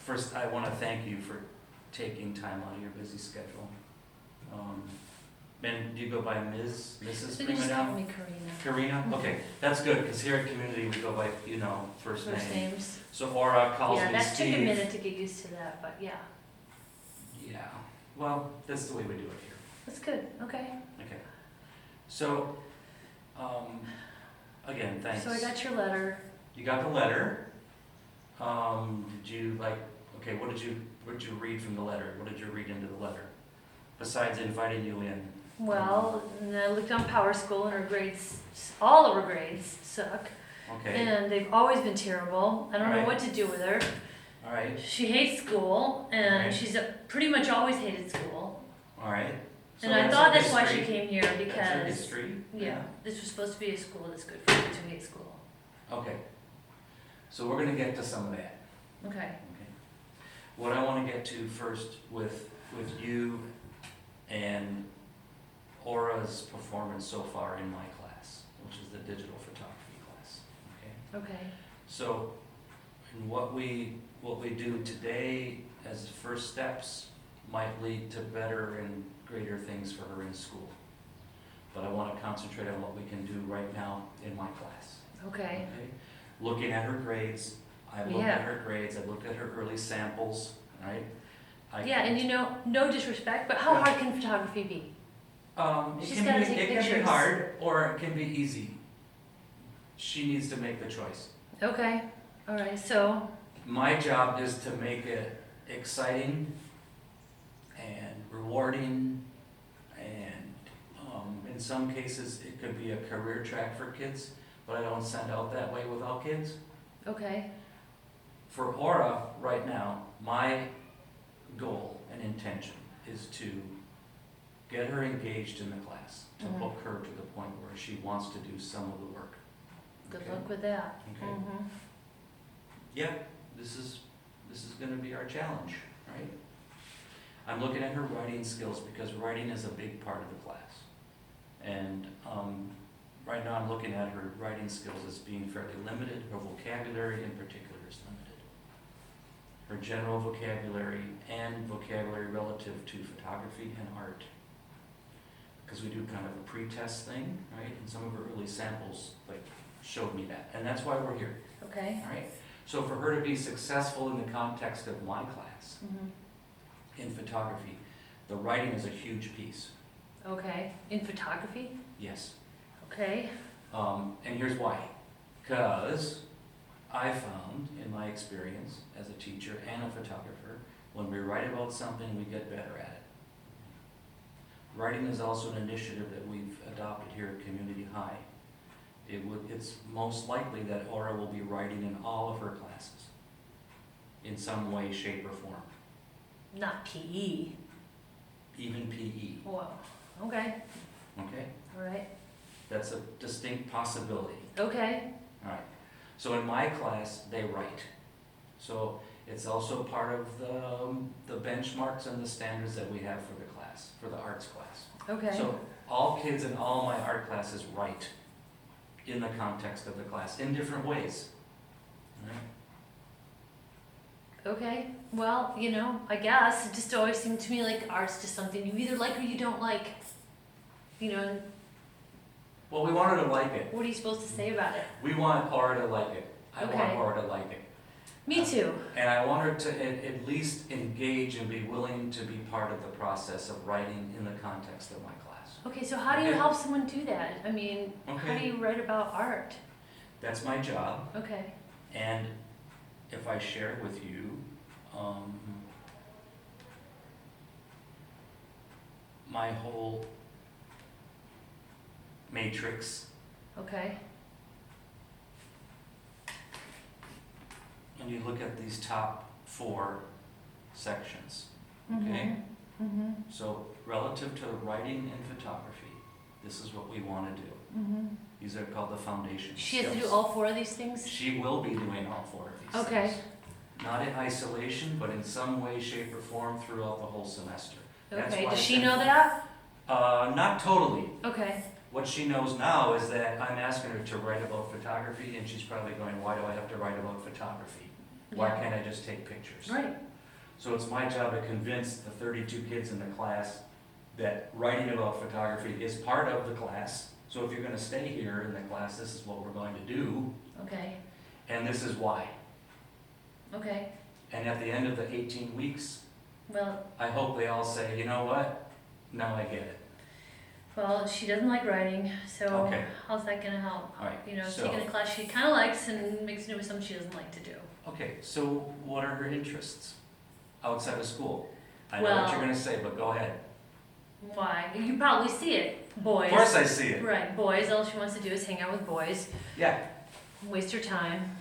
first, I want to thank you for taking time out of your busy schedule. And do you go by Mrs. So you just call Prima? me Karina. Karina? Okay, that's good, because here at Community, we go by, first First name. names. So Aura calls Yeah, me that took a Steve. minute to get used to that, but yeah, Yeah, well, that's the way we do it here. that's good, okay. Okay. So, again, thanks. So I got your letter. You got the letter. Did you okay, what did you read from the letter? What did you read into the letter? Besides inviting you in. Well, and I looked on Power School and her grades, all of her grades suck. Okay, And they've always been terrible. I don't know Right. what to do with her. all right, She hates school, and Right. she's pretty much always hated school. all right. So And I that's thought her that's why she history. came here, That's her because, history. yeah, this was supposed to be a school that's good for kids who hate school. Okay. So we're gonna get to some of that. Okay, Okay. What I want to get to first with you and Aura's performance so far in my class, which is the digital photography class. Okay. okay, So, and what we do today as first steps might lead to better and greater things for her in school. But I want to concentrate on what we can do right now in my class. okay. Okay? Looking at her grades, I've looked at her grades, I've looked at her early samples, right? Yeah, and no disrespect, but how Yeah. hard can photography be? It She's can gotta be, take it can be pictures. hard, or it can be easy. She needs to make the choice. Okay, all right, so, My job is to make it exciting and rewarding, and in some cases, it could be a career track for kids, but I don't send out that way with all kids. okay, For Aura, right now, my goal and intention is to get her engaged in the class, to Mhm. hook her to the point where she wants to do some of the work. good Okay? luck with that. Okay. Mhm. Yeah, this is gonna be our challenge, right? I'm looking at her writing skills because writing is a big part of the class. And right now I'm looking at her writing skills as being fairly limited. Her vocabulary in particular is limited. Her general vocabulary and vocabulary relative to photography and art. Because we do kind of a pre-test thing, right? And some of her early samples showed me that. And that's why we're here. Okay. All right, so for her to be successful in the context of my class Mhm. in photography, the writing is a huge piece, Okay, in photography? yes. Okay, And here's why. Because I found in my experience as a teacher and a photographer, when we write about something, we get better at it. Writing is also an initiative that we've adopted here at Community High. It's most likely that Aura will be writing in all of her classes in some way, shape, or form, not PE. even PE, Whoa, okay, okay? all right, That's a distinct possibility, okay, all right? So in my class, they write. So it's also part of the benchmarks and the standards that we have for the class, for the arts class. okay, So all kids in all my art classes write in the context of the class, in different ways. All right? okay. Well, I guess it just always seemed to me like art's just something you either like or you don't like. Well, we want her to like it. What are you supposed to say about it? We want Aura to like it. I want Okay. Aura to like it. Me too. And I want her to at least engage and be willing to be part of the process of writing in the context of my class. Okay, so how do you Okay. help someone do that? I mean, how Okay. do you write about art? That's my job. Okay, And if I share with you, my whole matrix, okay, and you look at these top 4 sections, okay? mm-hmm, So relative to writing and photography, this is what we want to do. mm-hmm. These are called the foundation She has to do skills. all 4 of these things? She will be doing all 4 of these Okay. things. Not in isolation, but in some way, shape, or form throughout the whole semester. That's Okay, why does it's she know in- that? Not totally. Okay, What she knows now is that I'm asking her to write about photography, and she's probably going, why do I have to write about photography? Why Yeah. can't I just take pictures? Right. So it's my job to convince the 32 kids in the class that writing about photography is part of the class. So if you're gonna stay here in the class, this is what we're going to do, Okay. and this is why. Okay. And at the end of the 18 weeks, Well, I hope they all say, you know what, now I get it. she doesn't like writing, so Okay. how's that gonna help? All right, You know, so- taking a class she kind of likes and mixing it with something she doesn't like to do. Okay, so what are her interests outside of school? I know what Well- you're gonna say, but go ahead. Why? You probably see it. Boys. Of course I see it. Right, boys. All she wants to do is hang out with boys, Yeah, waste her time,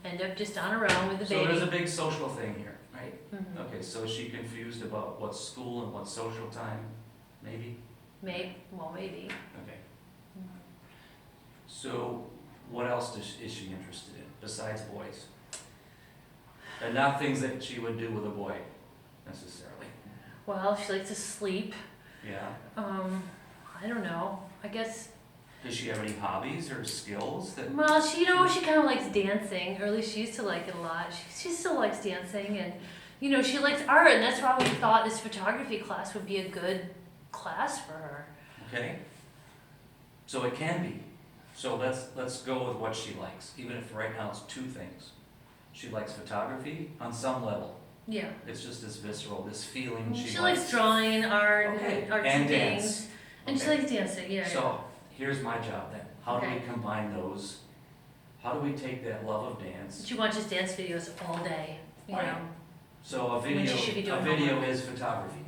end up just on her own with the so baby. there's a big social thing here, right? Mhm. Okay, so is she confused about what's school and what's social time, maybe? Maybe. Okay. So what else is she interested in besides boys? And not things that she would do with a boy necessarily. Well, she likes to sleep. Yeah. I don't know. I guess. Does she have any hobbies or skills that? Well, she kind of likes dancing, or at least she used to like it a lot. She still likes dancing, and she likes art, and that's why we thought this photography class would be a good class for her. Okay. So it can be. So let's go with what she likes, even if right now it's two things. She likes photography on some level. Yeah. It's just this visceral, this feeling she She likes drawing and art Okay, and artsy and things. dance. And she Okay. likes dancing, yeah. So here's my job then. How do we Okay. combine those? How do we take that love of dance? She watches dance videos all day, you Right. know. So a When she should be video, doing homework. is photography.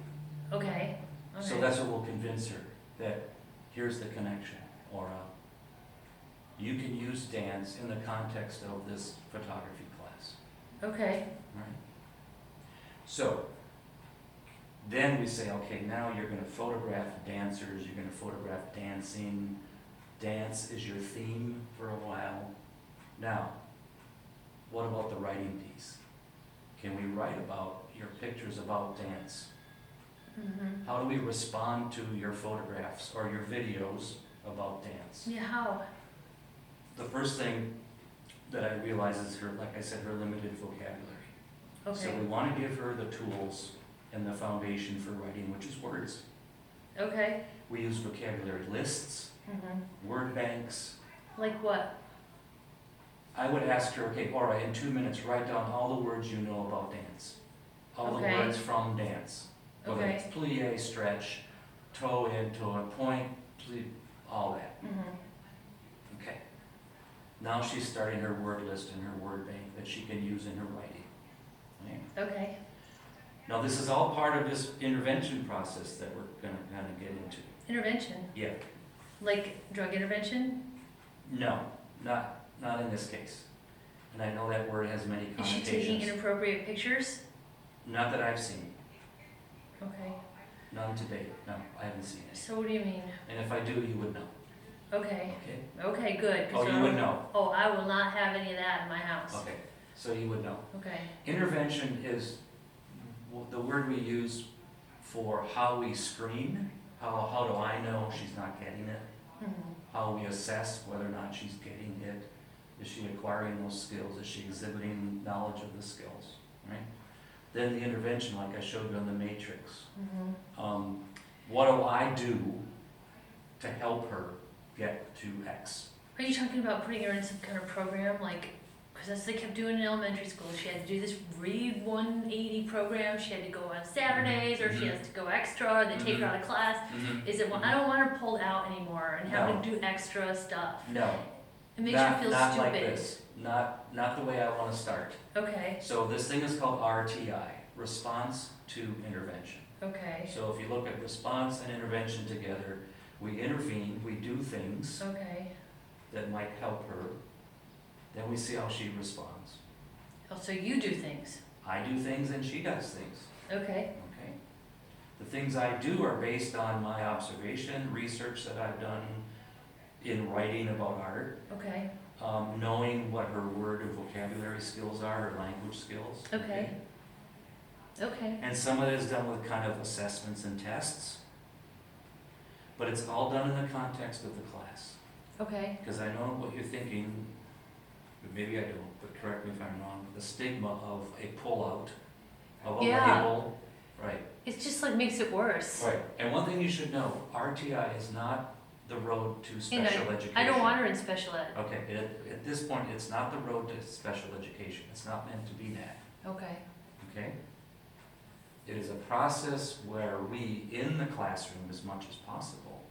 Okay. So that's what will convince her that here's the connection, or you can use dance in the context of this photography class, Okay. right? So then we say, okay, now you're going to photograph dancers, you're going to photograph dancing. Dance is your theme for a while. Now, what about the writing piece? Can we write about your pictures about dance? Mhm. How do we respond to your photographs or your videos about dance? Yeah, how? The first thing that I realize is her, like I said, her limited vocabulary. So Okay. we want to give her the tools and the foundation for writing, which is words. Okay. We use vocabulary lists, Mhm. word banks. Like what? I would ask her, okay, all right, in 2 minutes, write down all the words you know about dance. All the Okay. words from dance. Whether Okay. it's plie, stretch, toe in, toe in, point, plie, all that. Mhm. Okay. Now she's starting her word list and her word bank that she can use in her writing. Right? Okay. Now this is all part of this intervention process that we're gonna kind of get into. Intervention. Yeah. Like drug intervention? No, not in this case. And I know that word has many Is she taking connotations. inappropriate pictures? Not that I've seen. Okay. None to date. No, I haven't seen it. So what do you mean? And if I do, you would know. Okay. Okay? Okay, good. 'cause Oh, I you would don't- know. Oh, I will not have any of that in my house. Okay. So you would know. Okay. Intervention is the word we use for how we screen. How do I know she's not getting it? Mhm. How we assess whether or not she's getting it. Is she acquiring those skills? Is she exhibiting knowledge of the skills? Right? Then the intervention, like I showed you on the matrix. Mhm. What do I do to help her get to X? Are you talking about putting her in some kind of program, like, because that's what they kept doing in elementary school. She had to do this Read 180 program. She had to go on Saturdays, or she Mhm. has to go extra. They take her out of class. Is it? I don't want her pulled out anymore and having to do extra stuff. No, It makes her feel not stupid. like this. Not the way I want to start. Okay. So this thing is called RTI, response to intervention. Okay. So if you look at response and intervention together, we intervene, we do things Okay. that might help her, then we see how she responds. Oh, so you do things. I do things and she does things, Okay. okay? The things I do are based on my observation, research that I've done in writing about art, Okay. knowing what her word or vocabulary skills are, her language skills. Okay. Okay. And some of it is done with kind of assessments and tests, but it's all done in the context of the class. Okay. Because I know what you're thinking, but maybe I don't, but correct me if I'm wrong, the stigma of a pullout, of a Yeah. label, right? It just like makes it worse. Right, and one thing you should know, RTI is not the road to And special education. I don't want her in special ed. Okay, at this point, it's not the road to special education, it's not meant to be that, Okay. okay? It is a process where we, in the classroom as much as possible,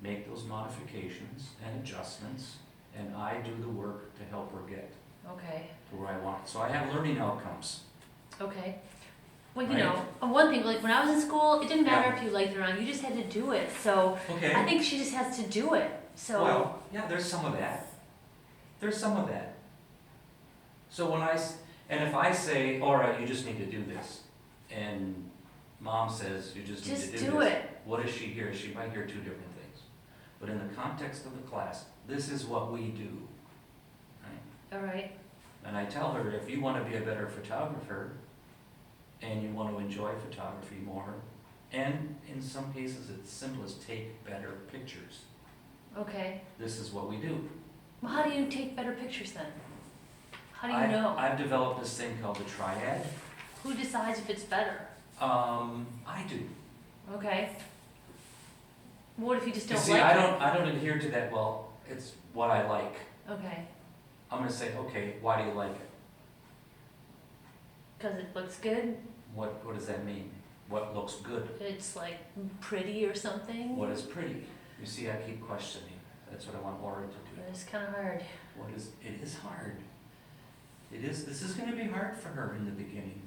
make those modifications and adjustments, and I do the work to help her get Okay. to where I want it. So I have learning outcomes. Okay. Well, Right. one thing, like when I was in school, it didn't matter Yeah. if you liked it or not, you just had to do it. So Okay. I think she just has to do it. So Well, yeah, there's some of that. There's some of that. So when and if I say, all right, you just need to do this, and mom says, you just need to do this. just do it. What does she hear? She might hear two different things. But in the context of the class, this is what we do, right? All right. And I tell her, if you want to be a better photographer, and you want to enjoy photography more, and in some cases, it's simple as take better pictures. Okay. This is what we do. Well, how do you take better pictures then? How do you know? I've developed this thing called the triad. Who decides if it's better? I do. Okay. What if you just You don't see, like I don't adhere to that, well, it's what I like. it? Okay. I'm gonna say, okay, why do you like it? Because it looks good. What does that mean? What looks good? It's like pretty or something. What is pretty? You see, I keep questioning. That's what I want Laura to do. It's kind of hard. It is hard. This is gonna be hard for her in the beginning.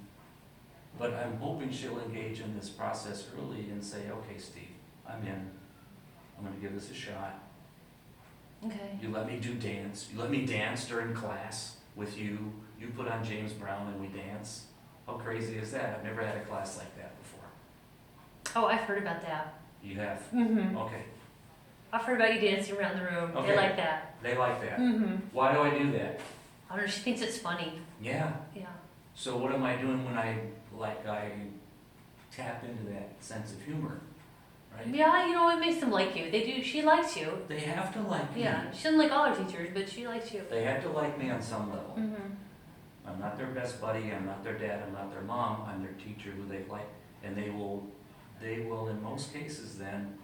But I'm hoping she'll engage in this process early and say, okay, Steve, I'm in. I'm gonna give this a shot. Okay. You let me do dance. You let me dance during class with you. You put on James Brown and we dance. How crazy is that? I've never had a class like that before. Oh, I've heard about that. You have? Mm-hmm. Okay. I've heard about you dancing around the room. Okay. They like that. They like that. Mm-hmm. Why do I do that? I don't know. She thinks it's funny. Yeah. Yeah. So what am I doing when I tap into that sense of humor, right? Yeah, it makes them like you. They do. She likes you. They have to like me. Yeah. She doesn't like all her teachers, but she likes you. They have to like me on some level. Mm-hmm. I'm not their best buddy, I'm not their dad, I'm not their mom, I'm their teacher who they like, and they will in most cases then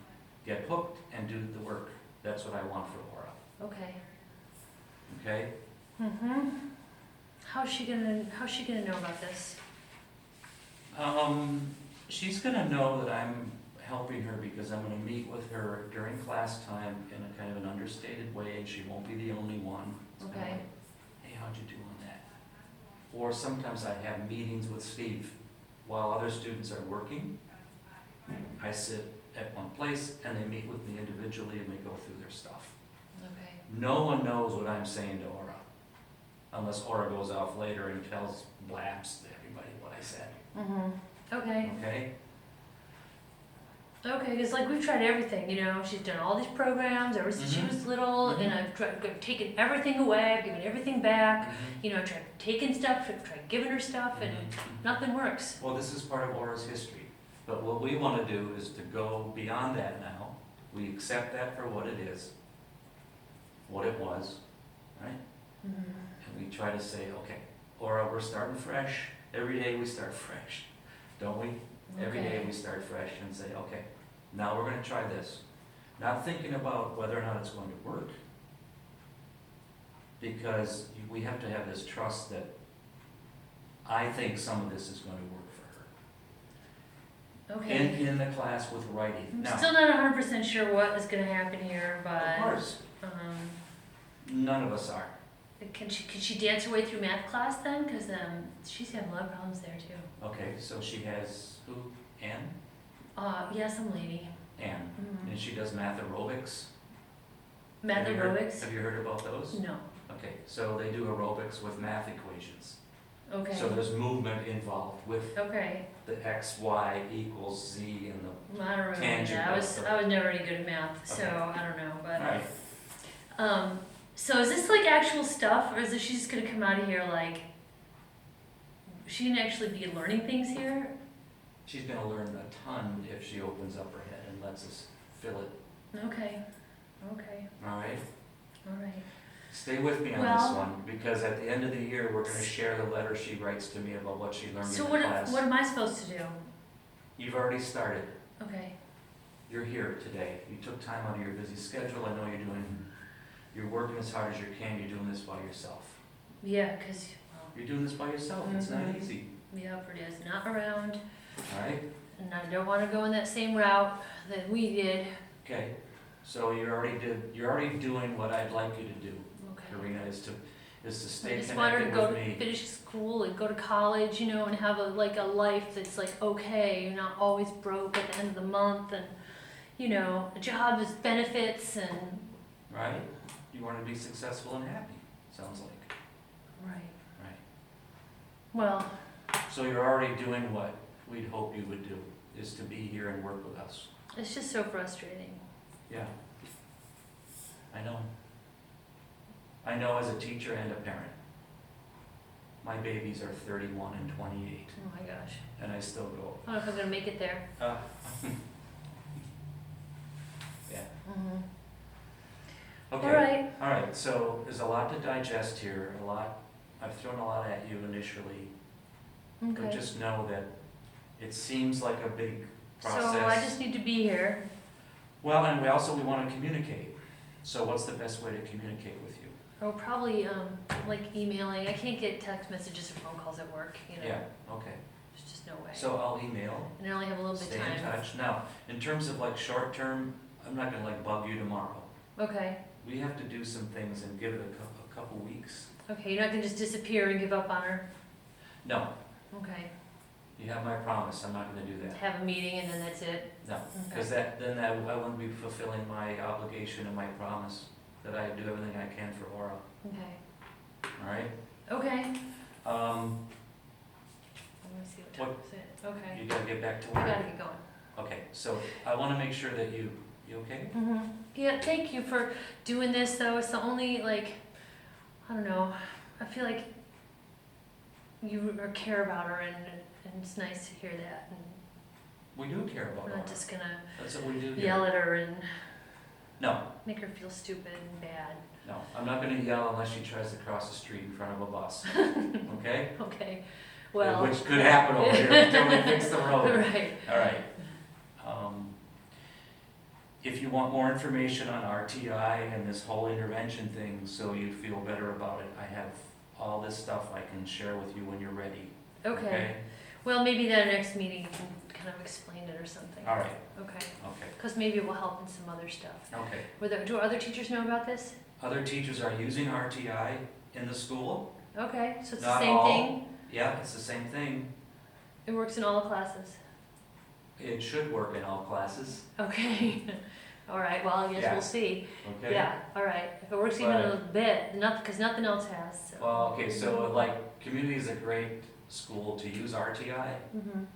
get hooked and do the work. That's what I want for Laura, Okay. okay? Mm-hmm. How's she gonna know about this? She's gonna know that I'm helping her because I'm gonna meet with her during class time in a kind of an understated way, and she won't be the only one. It's kinda Okay. like, hey, how'd you do on that? Or sometimes I have meetings with Steve while other students are working. I sit at one place and they meet with me individually and we go through their stuff. Okay. No one knows what I'm saying to Aura, unless Aura goes off later and blaps to everybody what I said, Mm-hmm. Okay. okay? Okay, because like we've tried everything, she's done all these programs ever since she Mhm. was little, and Mhm. I've taken everything away, I've given everything back, Mhm. I've tried taking stuff, I've tried giving her stuff, and Mhm. nothing works. Well, this is part of Aura's history, but what we want to do is to go beyond that now. We accept that for what it is, what it was, right? Mm-hmm. And we try to say, okay, Aura, we're starting fresh. Every day we start fresh, don't we? Every day we start fresh and say, okay, now we're going to try this. Not thinking about whether or not it's going to work, because we have to have this trust that I think some of this is going to work for her. Okay. In the class with writing. I'm Now, still not 100% sure what is going to happen here, of but course, none of us are. can she dance her way through math class then? Because she's having a lot of problems there too. Okay, so she has who? Anne? Yeah, some lady. Anne. Mhm. And she does math aerobics. Math Have you heard- aerobics? Have you heard about those? No. Okay, so they do aerobics with math equations. Okay. So there's movement involved with Okay. the x, y equals z and the, Well, I don't remember Tangent that. I was of- never any good at math, so Okay. I don't know. But alright. so is this like actual stuff, or is this she's just gonna come out of here like she can actually be learning things here? She's gonna learn a ton if she opens up her head and lets us fill it, Okay. Okay. alright? All right. Stay with me on this one, because at the end of the year, we're gonna share the letter she writes to me about what she learned So in what, the class. what am I supposed to do? You've already started. Okay, You're here today. You took time out of your busy schedule. I know you're working as hard as you can. You're doing this by yourself. yeah, cause, well, You're doing this by yourself. It's not Mhm. easy, yep, it is not around, all right? and I don't wanna go in that same route that we did. Okay, so you're already doing what I'd like you to do, Okay. Karina, is to I stay just want her to connected go with to me. finish school and go to college, you know, and have a life that's like okay. You're not always broke at the end of the month, and you know, a job with benefits and Right? You want to be successful and happy, sounds like. right. Right. Well, So you're already doing what we'd hope you would do, is to be here and work with us. it's just so frustrating. Yeah. I know. I know as a teacher and a parent. My babies are 31 and 28, Oh my gosh, and I still go, I don't know if I'm gonna make it there. uh, yeah. Mm-hmm. Okay. All right, so there's a lot to digest here, I've thrown a lot at you initially, but Okay. just know that it seems like a big So process. I just need to be here. Well, and we want to communicate. So what's the best way to communicate with you? Or probably like emailing. I can't get text messages or phone calls at work. You know, Yeah, okay. there's just no way. So I'll email, And I only have a little bit stay of in time. touch. Now, in terms of like short term, I'm not gonna like bug you tomorrow. Okay. We have to do some things and give it a couple weeks. Okay, you're not gonna just disappear and give up on her. No, Okay. you have my promise, I'm not gonna do that. Have a meeting and then that's it. No, because Okay. I wouldn't be fulfilling my obligation and my promise that I do everything I can for Laura, Okay. all right? Okay. Um, Let me see what time is it. Okay. you gotta get back to I work. gotta get going. Okay, so I wanna make sure that you okay? Mm-hmm. Yeah, thank you for doing this though. It's the only like, I don't know, I feel like you care about her and it's nice to hear that. And We do care about we're Laura. not just gonna That's what we do here. yell at her and No, make her feel stupid and bad. no, I'm not gonna yell unless she tries to cross the street in front of a bus, okay? Okay, well. Which could happen over here until we fix the road. Right. All right. If you want more information on RTI and this whole intervention thing, so you feel better about it, I have all this stuff I can share with you when you're ready. Okay. Well, maybe at our next meeting you can kind of explain it or something. All right, Okay. okay, Because maybe it will help in some other stuff. okay. Do other teachers know about this? Other teachers are using RTI in the school. Okay, so it's the Not same all. thing? Yeah, it's the same thing. It works in all the classes? It should work in all classes, Okay. All right, well, I guess Yeah. we'll see. okay? Yeah, all right. If it works even But- a bit, because nothing else has, so. Well, okay, so like, community is a great school to use RTI Mhm.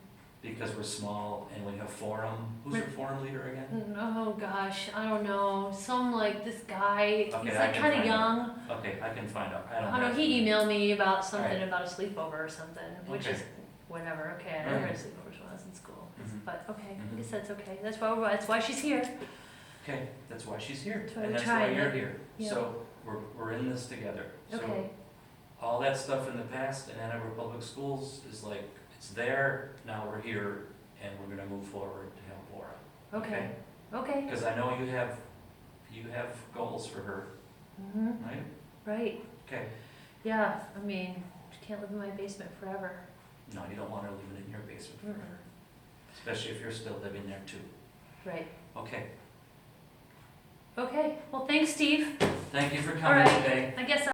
because we're small and we have forum. Who's your forum leader again? Oh, gosh, I don't know. Some, like, this guy, Okay, he's I like can kind of find out. young. Okay, I can find out. I I don't don't know, have he to- emailed me about something Alright. about a sleepover or something, which Okay. is whatever, okay, I never had Alright. sleepovers when I was in school. Mhm. But, okay, Mhm. I guess that's okay. That's why she's here. Okay, that's why she's here, That's why and we're that's why trying you're it. here. Yeah. So, we're in this together. So, Okay, all that stuff in the past in Ann Arbor Public Schools is like, it's there, now we're here, and we're gonna move forward to help Laura. okay, okay. Because I know you have goals for her, Mhm. right? Right, Okay. yeah, I mean, she can't live in my basement forever. No, you don't want her living in your basement Mm-mm. forever, especially if you're still living there too. Right, Okay, okay, well, thanks, Steve. thank you for All coming right. today. I guess